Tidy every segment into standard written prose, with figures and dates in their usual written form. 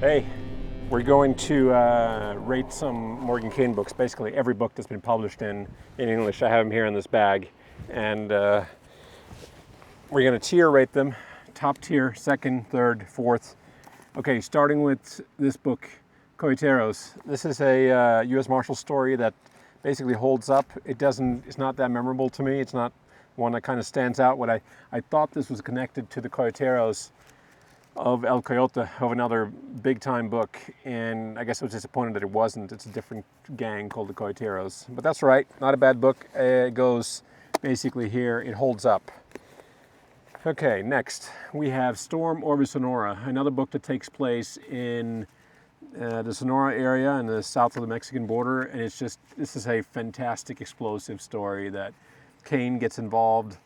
Hey, we're going to rate some Morgan Cain books. Basically, every book that's been published in English. I have them here in this bag, and we're going to tier rate them: top tier, second, third, fourth. Okay, starting with this book, Coyoteros. This is a U.S. Marshal story that basically holds up. It's not that memorable to me. It's not one that kind of stands out. I thought this was connected to the Coyoteros of El Coyote, of another big time book, and I guess I was disappointed that it wasn't. It's a different gang called the Coyoteros, but that's right, not a bad book. It goes basically here, it holds up. Okay, next we have Storm over Sonora, another book that takes place in the Sonora area in the south of the Mexican border, and this is a fantastic explosive story that Cain gets involved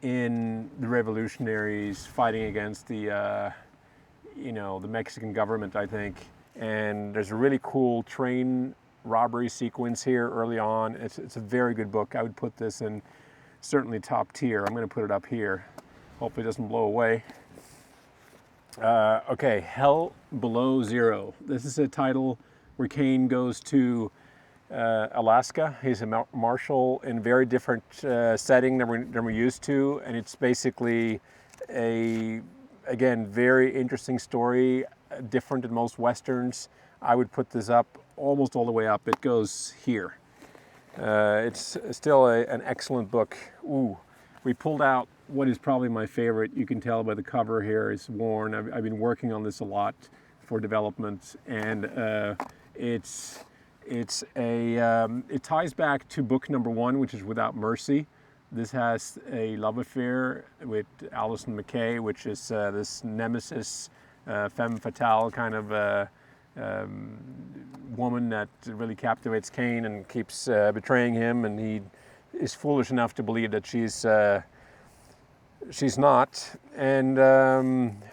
in the revolutionaries fighting against the Mexican government, I think. And there's a really cool train robbery sequence here early on. It's a very good book. I would put this in certainly top tier. I'm going to put it up here. Hopefully it doesn't blow away. Okay, Hell Below Zero. This is a title where Cain goes to Alaska. He's a marshal in a very different setting than we're used to, and it's basically again, very interesting story, different than most westerns. I would put this up almost all the way up. It goes here. It's still an excellent book. Ooh, we pulled out what is probably my favorite. You can tell by the cover here. It's worn. I've been working on this a lot for development, and it ties back to book number 1, which is Without Mercy. This has a love affair with Alison McKay, which is this nemesis, femme fatale kind of woman that really captivates Cain and keeps betraying him, and he is foolish enough to believe that she's not, and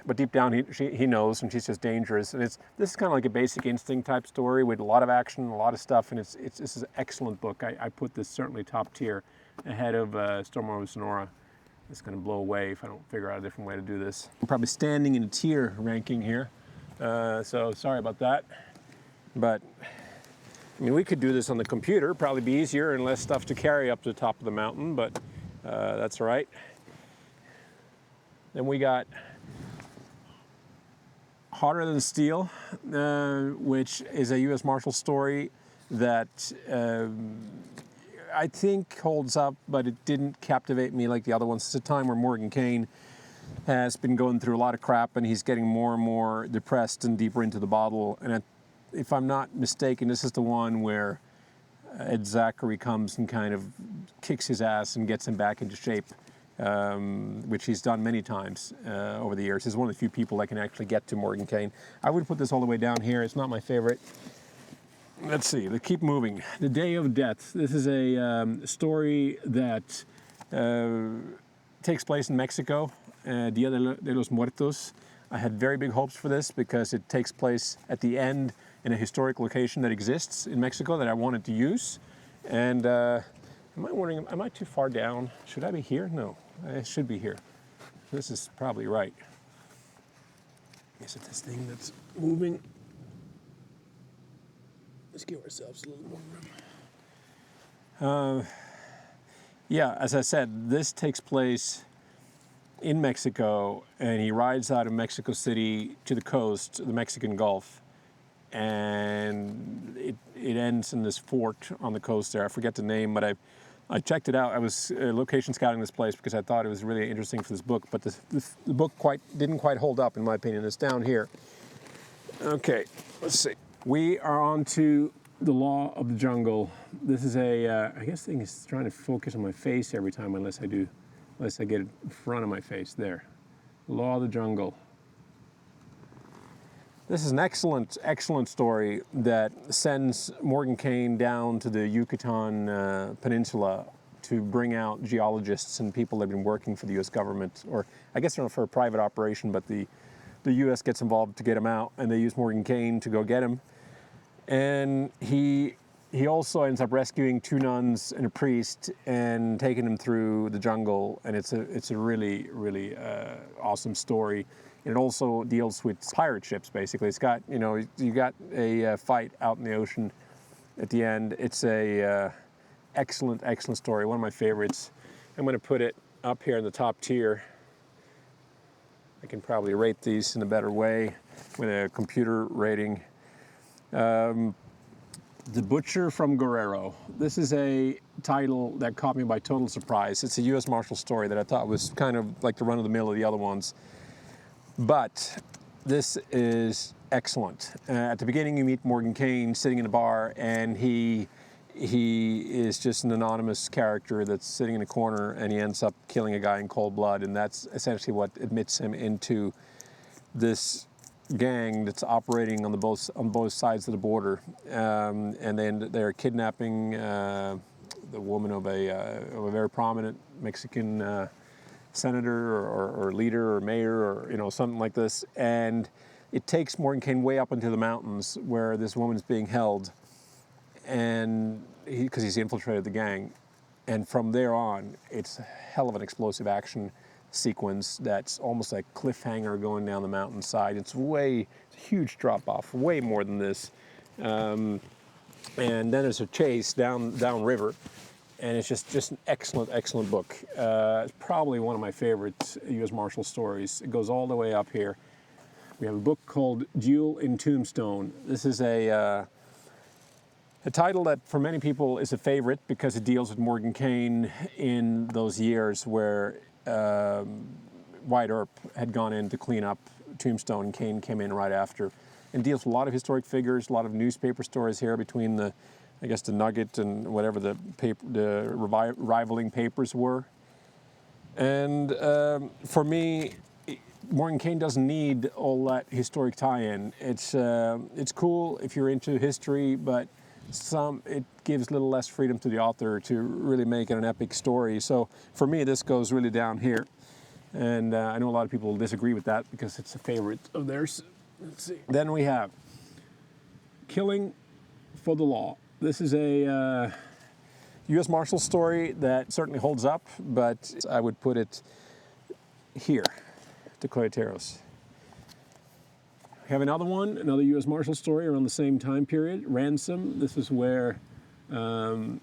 but deep down he knows, and she's just dangerous. And this is kind of like a Basic Instinct type story with a lot of action, a lot of stuff, and this is an excellent book. I put this certainly top tier, ahead of Storm over Sonora. It's going to blow away if I don't figure out a different way to do this. I'm probably standing in a tier ranking here, so sorry about that. But I mean, we could do this on the computer, probably be easier and less stuff to carry up to the top of the mountain, but that's all right. Then we got Harder Than Steel, which is a U.S. Marshal story that I think holds up, but it didn't captivate me like the other ones. It's a time where Morgan Cain has been going through a lot of crap, and he's getting more and more depressed and deeper into the bottle. And if I'm not mistaken, this is the one where Ed Zachary comes and kind of kicks his ass and gets him back into shape, which he's done many times over the years. He's one of the few people that can actually get to Morgan Cain. I would put this all the way down here. It's not my favorite. Let's see, let's keep moving. The Day of Death. This is a story that takes place in Mexico, Dia de los Muertos. I had very big hopes for this because it takes place at the end in a historic location that exists in Mexico that I wanted to use. And am I wondering, am I too far down? Should I be here? No, I should be here. This is probably right. Is it this thing that's moving? Let's give ourselves a little more room. Yeah, as I said, this takes place in Mexico, and he rides out of Mexico City to the coast, the Mexican Gulf, and it ends in this fort on the coast there. I forget the name, but I checked it out. I was location scouting this place because I thought it was really interesting for this book, but the book didn't quite hold up, in my opinion. It's down here. Okay, let's see. We are on to The Law of the Jungle. This is I guess the thing is trying to focus on my face every time unless I get it in front of my face. There. Law of the Jungle. This is an excellent, excellent story that sends Morgan Cain down to the Yucatan Peninsula to bring out geologists and people that have been working for the U.S. government, or I guess they're for a private operation, but the U.S. gets involved to get him out, and they use Morgan Cain to go get him. And he also ends up rescuing 2 nuns and a priest and taking them through the jungle. And it's a really, really awesome story. It also deals with pirate ships, basically. It's got, you got a fight out in the ocean at the end. It's a excellent, excellent story. One of my favorites. I'm going to put it up here in the top tier. I can probably rate these in a better way with a computer rating. The Butcher from Guerrero. This is a title that caught me by total surprise. It's a U.S. Marshal story that I thought was kind of like the run-of-the-mill of the other ones. But this is excellent. At the beginning, you meet Morgan Cain sitting in a bar, and he is just an anonymous character that's sitting in a corner, and he ends up killing a guy in cold blood, and that's essentially what admits him into this gang that's operating on both sides of the border, and then they're kidnapping the woman of a very prominent Mexican senator or leader or mayor or something like this, and it takes Morgan Cain way up into the mountains where this woman's being held, and because he's infiltrated the gang, and from there on it's a hell of an explosive action sequence that's almost like cliffhanger going down the mountainside. It's a huge drop off, way more than this, and then there's a chase down river. And it's just an excellent, excellent book. It's probably one of my favorite U.S. Marshal stories. It goes all the way up here. We have a book called Duel in Tombstone. This is a title that for many people is a favorite because it deals with Morgan Cain in those years where Wyatt Earp had gone in to clean up Tombstone. Cain came in right after, and deals with a lot of historic figures, a lot of newspaper stories here between the Nugget and whatever the rivaling papers were. And for me, Morgan Cain doesn't need all that historic tie-in. It's cool if you're into history, but it gives a little less freedom to the author to really make it an epic story. So for me, this goes really down here. And I know a lot of people will disagree with that because it's a favorite of theirs. Let's see. Then we have Killing for the Law. This is a U.S. Marshal story that certainly holds up, but I would put it here, to Coyoteros. We have another U.S. Marshal story around the same time period, Ransom. This is where I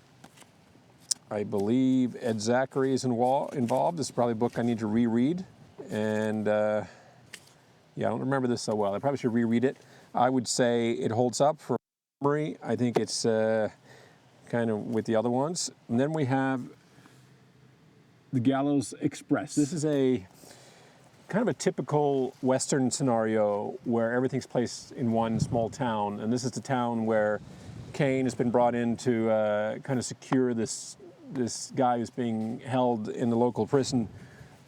believe Ed Zachary is involved. This is probably a book I need to reread, and I don't remember this so well. I probably should reread it. I would say it holds up for memory. I think it's kind of with the other ones. And then we have The Gallows Express. This is a kind of a typical Western scenario where everything's placed in one small town, and this is the town where Cain has been brought in to kind of secure this guy who's being held in the local prison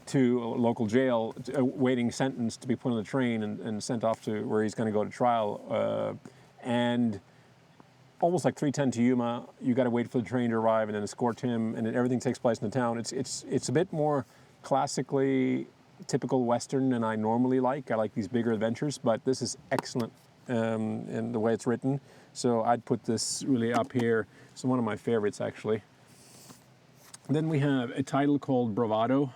to a local jail, awaiting sentence to be put on the train and sent off to where he's going to go to trial. And almost like 3:10 to Yuma, you got to wait for the train to arrive and then escort him, and then everything takes place in the town. It's a bit more classically typical Western than I normally like. I like these bigger adventures, but this is excellent in the way it's written. So I'd put this really up here. It's one of my favorites, actually. Then we have a title called Bravado.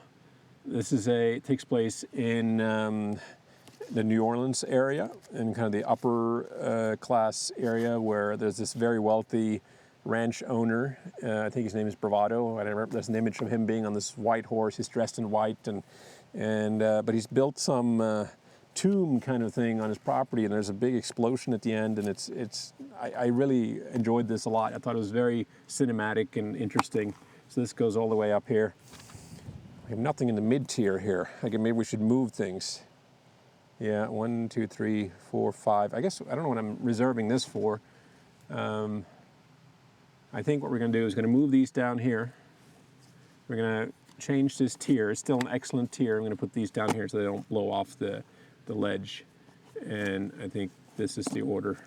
This takes place in the New Orleans area, in kind of the upper class area where there's this very wealthy ranch owner. I think his name is Bravado. I remember there's an image of him being on this white horse. He's dressed in white, but he's built some tomb kind of thing on his property, and there's a big explosion at the end. And I really enjoyed this a lot. I thought it was very cinematic and interesting. So this goes all the way up here. We have nothing in the mid tier here. Maybe we should move things. Yeah, 1, 2, 3, 4, 5. I guess I don't know what I'm reserving this for. I think what we're going to do is going to move these down here. We're going to change this tier. It's still an excellent tier. I'm going to put these down here so they don't blow off the ledge. And I think this is the order.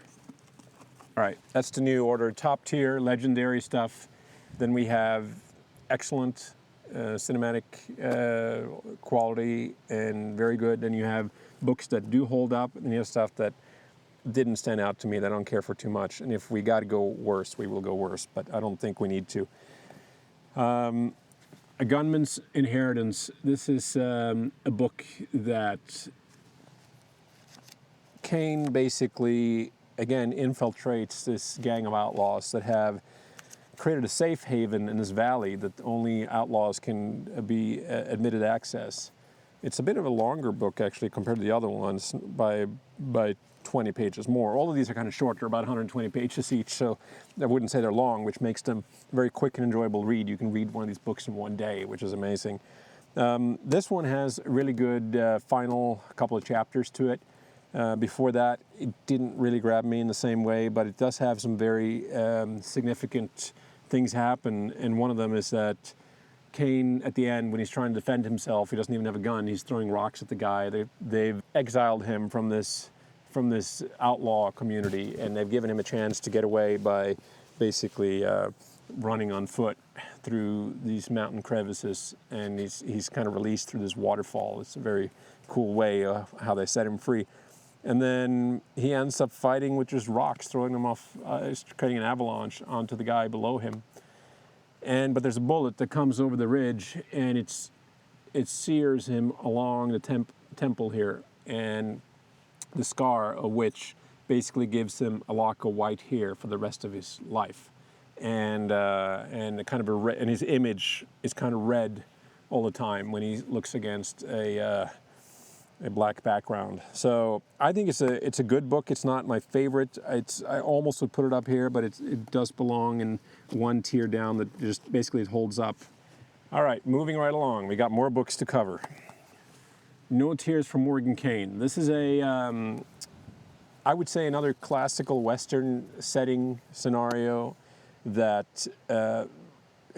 All right, that's the new order. Top tier, legendary stuff. Then we have excellent cinematic quality and very good. Then you have books that do hold up, and you have stuff that didn't stand out to me that I don't care for too much. And if we got to go worse, we will go worse, but I don't think we need to. A Gunman's Inheritance. This is a book that Cain basically, again, infiltrates this gang of outlaws that have created a safe haven in this valley that only outlaws can be admitted access. It's a bit of a longer book, actually, compared to the other ones by 20 pages more. All of these are kind of short. They're about 120 pages each, so I wouldn't say they're long, which makes them very quick and enjoyable read. You can read one of these books in one day, which is amazing. This one has a really good final couple of chapters to it. Before that, it didn't really grab me in the same way, but it does have some very significant things happen, and one of them is that Cain, at the end, when he's trying to defend himself, he doesn't even have a gun, he's throwing rocks at the guy. They've exiled him from this outlaw community, and they've given him a chance to get away by basically running on foot through these mountain crevices, and he's kind of released through this waterfall. It's a very cool way of how they set him free. And then he ends up fighting with just rocks, throwing them off, creating an avalanche onto the guy below him. But there's a bullet that comes over the ridge, and it sears him along the temple here, and the scar of which basically gives him a lock of white hair for the rest of his life, and his image is kind of red all the time when he looks against a black background. So I think it's a good book. It's not my favorite. I almost would put it up here, but it does belong in one tier down that just basically it holds up. All right, moving right along. We got more books to cover. No Tears for Morgan Cain. This is I would say another classical Western setting scenario that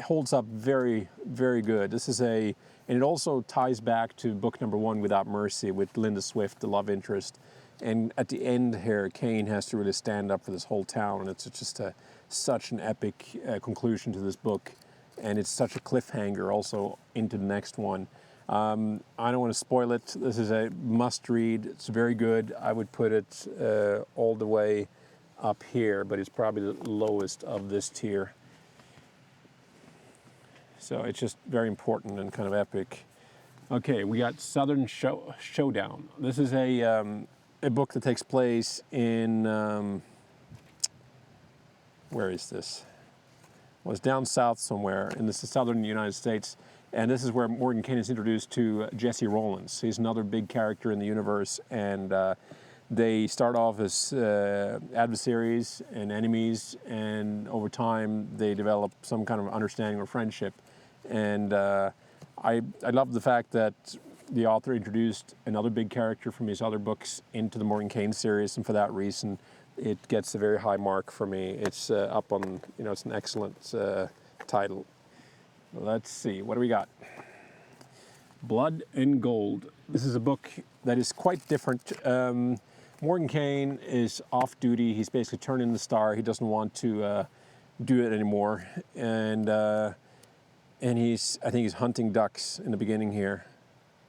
holds up very, very good. And it also ties back to book number 1, Without Mercy, with Linda Swift, the love interest. And at the end here, Cain has to really stand up for this whole town, and it's just such an epic conclusion to this book. And it's such a cliffhanger also into the next one. I don't want to spoil it. This is a must-read. It's very good. I would put it all the way up here, but it's probably the lowest of this tier. So it's just very important and kind of epic. Okay, we got Southern Showdown. This is a book that takes place in, where is this? Well, it's down south somewhere in the southern United States. And this is where Morgan Cain is introduced to Jesse Rollins. He's another big character in the universe, and they start off as adversaries and enemies, and over time they develop some kind of understanding or friendship. And I love the fact that the author introduced another big character from his other books into the Morgan Cain series, and for that reason it gets a very high mark for me. It's up on, it's an excellent title. Let's see, what do we got? Blood and Gold. This is a book that is quite different. Morgan Cain is off duty. He's basically turned in the star. He doesn't want to do it anymore. And I think he's hunting ducks in the beginning here.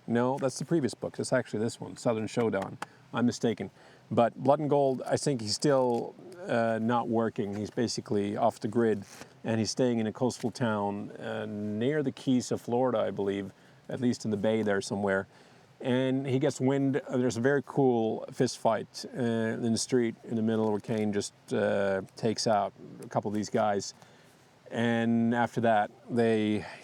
No, that's the previous book. That's actually this one, Southern Showdown. I'm mistaken. But Blood and Gold, I think he's still not working. He's basically off the grid, and he's staying in a coastal town near the Keys of Florida, I believe, at least in the bay there somewhere. And he gets wind. There's a very cool fist fight in the street in the middle where Cain just takes out a couple of these guys. And after that,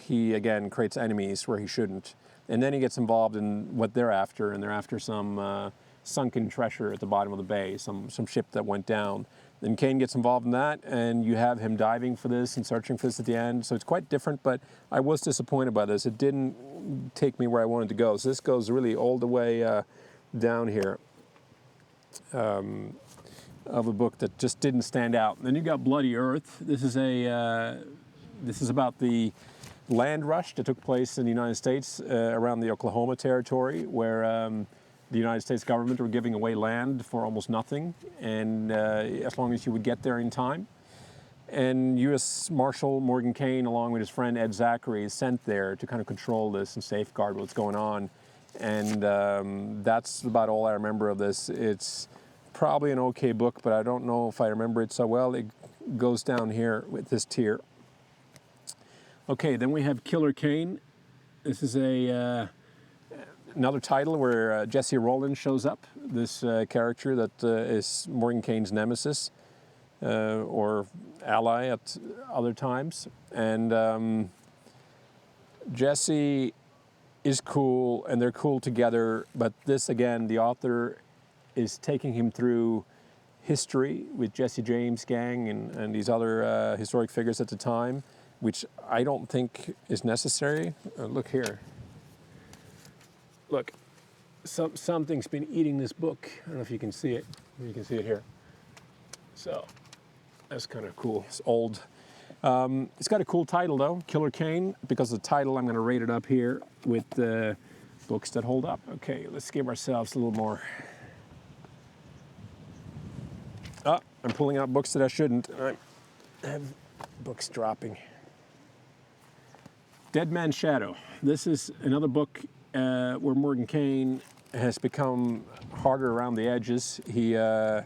he again creates enemies where he shouldn't. And then he gets involved in what they're after, and they're after some sunken treasure at the bottom of the bay, some ship that went down. Then Cain gets involved in that, and you have him diving for this and searching for this at the end. So it's quite different, but I was disappointed by this. It didn't take me where I wanted to go. So this goes really all the way down here of a book that just didn't stand out. Then you got Bloody Earth. This is about the land rush that took place in the United States around the Oklahoma Territory, where the United States government were giving away land for almost nothing, and as long as you would get there in time. And U.S. Marshal Morgan Cain, along with his friend Ed Zachary, is sent there to kind of control this and safeguard what's going on. And that's about all I remember of this. It's probably an okay book, but I don't know if I remember it so well. It goes down here with this tier. Okay, then we have Killer Cain. This is another title where Jesse Rowland shows up, this character that is Morgan Cain's nemesis or ally at other times. And Jesse is cool, and they're cool together, but this, again, the author is taking him through history with Jesse James gang and these other historic figures at the time, which I don't think is necessary. Look here. Look, something's been eating this book. I don't know if you can see it. You can see it here. So that's kind of cool. It's old. It's got a cool title though, Killer Cain. Because of the title, I'm going to rate it up here with the books that hold up. Okay, let's give ourselves a little more. I'm pulling out books that I shouldn't. I have books dropping. Dead Man's Shadow. This is another book where Morgan Cain has become harder around the edges. He has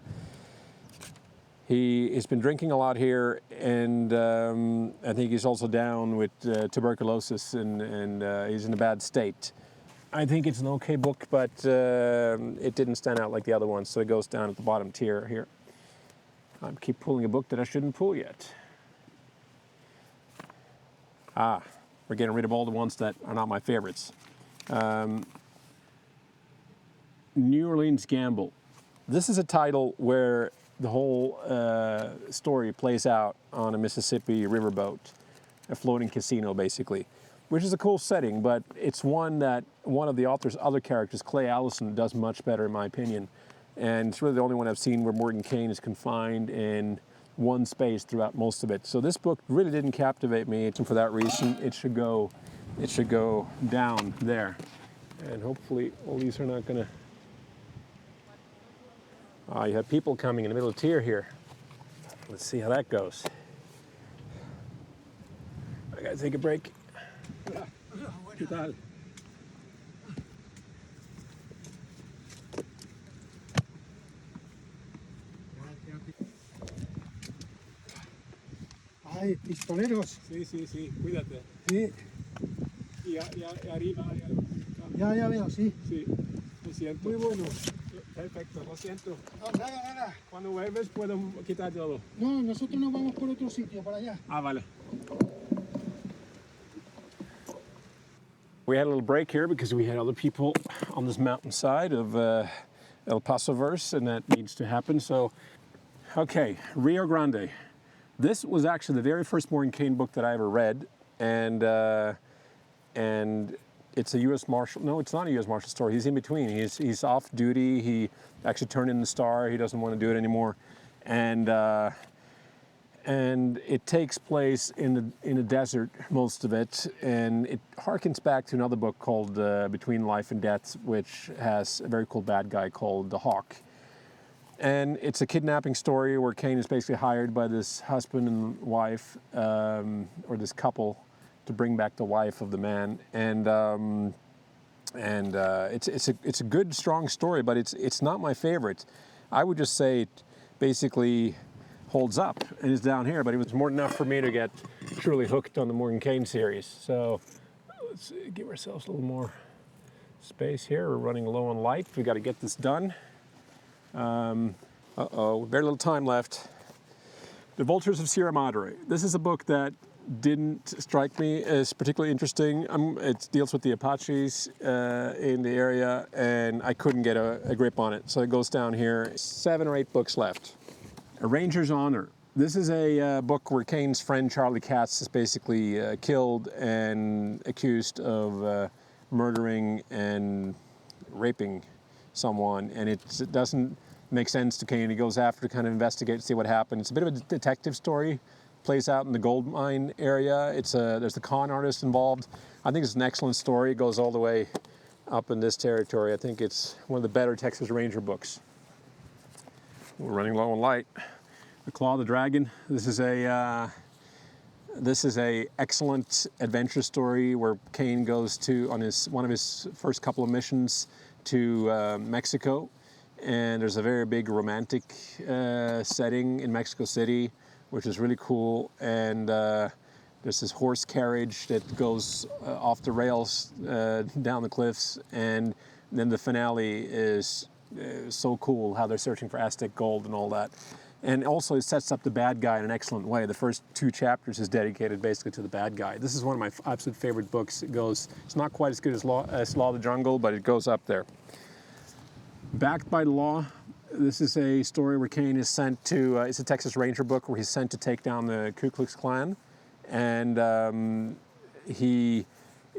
been drinking a lot here, and I think he's also down with tuberculosis, and he's in a bad state. I think it's an okay book, but it didn't stand out like the other ones, so it goes down at the bottom tier here. I keep pulling a book that I shouldn't pull yet. We're getting rid of all the ones that are not my favorites. New Orleans Gamble. This is a title where the whole story plays out on a Mississippi riverboat, a floating casino basically, which is a cool setting, but it's one that one of the author's other characters, Clay Allison, does much better in my opinion. And it's really the only one I've seen where Morgan Cain is confined in one space throughout most of it. So this book really didn't captivate me, and for that reason, it should go down there. And hopefully all these are not gonna. You have people coming in the middle of tier here. Let's see how that goes. I gotta take a break. ¿Qué tal? Ay, pistoleros. Sí, cuídate. Sí, Y arriba. ya veo, sí. Sí, lo siento. Muy bueno. Perfecto, lo siento. No, nada. Cuando vuelves puedo quitar todo. No, nosotros nos vamos por otro sitio, para allá. Vale. We had a little break here because we had other people on this mountainside of El Pasoverse, and that needs to happen. So, okay, Rio Grande. This was actually the very first Morgan Cain book that I ever read, and it's a U.S. Marshal. No, it's not a U.S. Marshal story. He's in between. He's off duty. He actually turned in the star. He doesn't want to do it anymore, and it takes place in the desert, most of it, and it harkens back to another book called Between Life and Death, which has a very cool bad guy called the Hawk. And it's a kidnapping story where Cain is basically hired by this husband and wife, or this couple, to bring back the wife of the man. And it's a good, strong story, but it's not my favorite. I would just say it basically holds up and is down here, but it was more than enough for me to get truly hooked on the Morgan Cain series. So let's give ourselves a little more space here. We're running low on light. We got to get this done. Very little time left. The Vultures of Sierra Madre. This is a book that didn't strike me as particularly interesting. It deals with the Apaches in the area, and I couldn't get a grip on it. So it goes down here. 7 or 8 books left. A Ranger's Honor. This is a book where Cain's friend Charlie Katz is basically killed and accused of murdering and raping someone, and it doesn't make sense to Cain. He goes after to kind of investigate, see what happened. It's a bit of a detective story, plays out in the gold mine area. There's the con artist involved. I think it's an excellent story. It goes all the way up in this territory. I think it's one of the better Texas Ranger books. We're running low on light. The Claw of the Dragon. This is a excellent adventure story where Cain goes to on one of his first couple of missions to Mexico, and there's a very big romantic setting in Mexico City, which is really cool. And There's this horse carriage that goes off the rails down the cliffs, and then the finale is so cool how they're searching for Aztec gold and all that. And also it sets up the bad guy in an excellent way. The first 2 chapters is dedicated basically to the bad guy. This is one of my absolute favorite books. It's not quite as good as Law of the Jungle, but it goes up there. Backed by Law. This is a story where Kane is sent to, it's a Texas Ranger book where he's sent to take down the Ku Klux Klan. And he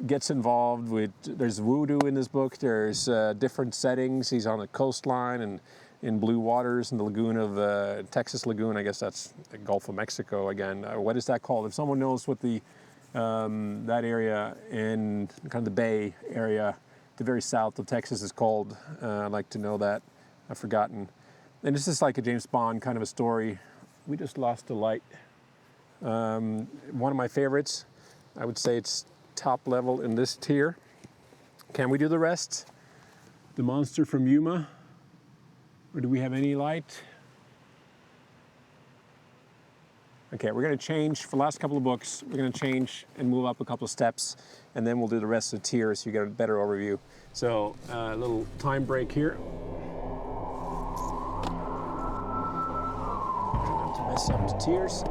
gets involved with, there's voodoo in this book, there's different settings. He's on the coastline and in blue waters in the lagoon of, Texas Lagoon, I guess that's the Gulf of Mexico again. What is that called? If someone knows what the, that area in kind of the Bay area, the very south of Texas is called, I'd like to know that. I've forgotten. And this is like a James Bond kind of a story. We just lost a light. One of my favorites. I would say it's top level in this tier. Can we do the rest? The Monster from Yuma. Or do we have any light? Okay, we're going to change for the last couple of books. We're going to change and move up a couple of steps, and then we'll do the rest of the tier so you get a better overview. So a little time break here. Not to mess up the tiers.